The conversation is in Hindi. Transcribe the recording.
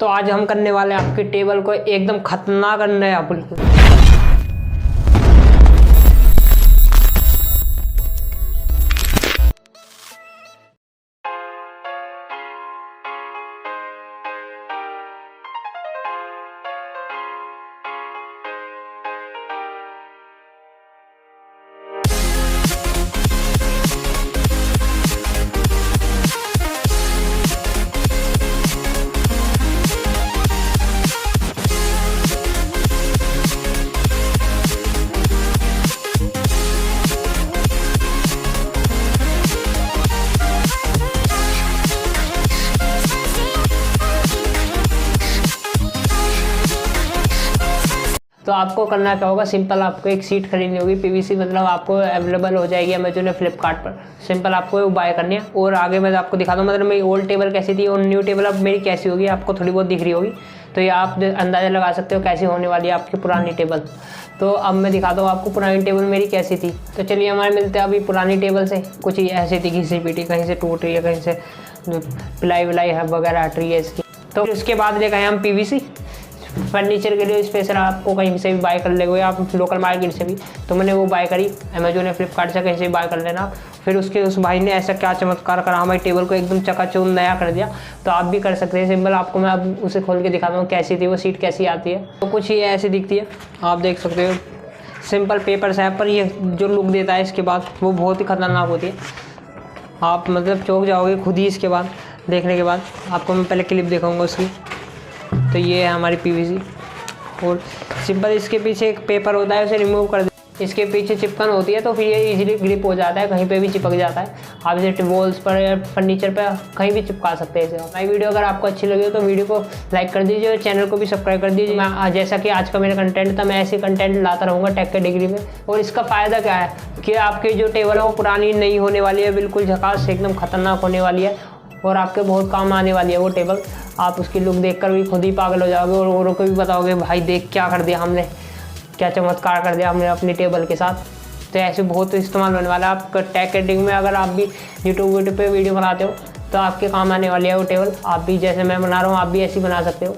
तो आज हम करने वाले हैं आपकी टेबल को एकदम खतरनाक नया बिल्कुल। तो आपको करना क्या होगा, सिंपल आपको एक सीट खरीदनी होगी पीवीसी, मतलब आपको अवेलेबल हो जाएगी अमेजोन या फ्लिपकार्ट पर। सिंपल आपको वो बाय करनी है। और आगे मैं आपको दिखा दूँ, मतलब मेरी ओल्ड टेबल कैसी थी और न्यू टेबल अब मेरी कैसी होगी, आपको थोड़ी बहुत दिख रही होगी। तो ये आप अंदाज़ा लगा सकते हो कैसी होने वाली है आपकी पुरानी टेबल। तो अब मैं दिखाता हूँ आपको पुरानी टेबल मेरी कैसी थी। तो चलिए हमारे मिलते हैं अभी पुरानी टेबल से। कुछ ही ऐसी थी, घिसी पीटी, कहीं से टूट रही है, कहीं से पिलाई विलाई है वगैरह हट रही है इसकी। तो उसके बाद लेकर आए हम पीवीसी फर्नीचर के लिए स्पेशल। आपको कहीं से भी बाय कर लेंगे आप, लोकल मार्केट से भी। तो मैंने वो बाय करी अमेजोन या फ्लिपकार्ट से, कहीं से भी बाय कर लेना। फिर उसके उस भाई ने ऐसा क्या चमत्कार करा, हमारी टेबल को एकदम चकाचौंध नया कर दिया। तो आप भी कर सकते हैं सिंपल। आपको मैं अब उसे खोल के दिखाता हूँ कैसी थी वो सीट, कैसी आती है। तो कुछ ही ऐसी दिखती है, आप देख सकते हो। सिंपल पेपर सैप पर ये जो लुक देता है इसके बाद, वो बहुत ही खतरनाक होती है। आप मतलब चौंक जाओगे खुद ही इसके बाद देखने के बाद। आपको मैं पहले क्लिप दिखाऊंगा उसकी। तो ये है हमारी पीवीसी। और सिंपल इसके पीछे एक पेपर होता है, उसे रिमूव कर दे। इसके पीछे चिपकन होती है, तो फिर ये इजीली ग्रिप हो जाता है, कहीं पे भी चिपक जाता है। आप इसे वॉल्स पर या फर्नीचर पर कहीं भी चिपका सकते हैं इसे। हमारी वीडियो अगर आपको अच्छी लगी हो तो वीडियो को लाइक कर दीजिए और चैनल को भी सब्सक्राइब कर दीजिए। मैं जैसा कि आज का मेरा कंटेंट था, मैं ऐसे कंटेंट लाता रहूँगा टेक के डिग्री में। और इसका फ़ायदा क्या है कि आपकी जो टेबल है वो पुरानी नहीं होने वाली है, बिल्कुल झकास एकदम खतरनाक होने वाली है। और आपके बहुत काम आने वाली है वो टेबल। आप उसकी लुक देखकर भी खुद ही पागल हो जाओगे और औरों को भी बताओगे भाई देख क्या कर दिया हमने, क्या चमत्कार कर दिया हमने अपनी टेबल के साथ। तो ऐसे बहुत इस्तेमाल होने वाला है आपका टेक एडिटिंग में। अगर आप भी यूट्यूब पे वीडियो बनाते हो तो आपके काम आने वाली है वो टेबल। आप भी जैसे मैं बना रहा हूँ, आप भी ऐसी बना सकते हो।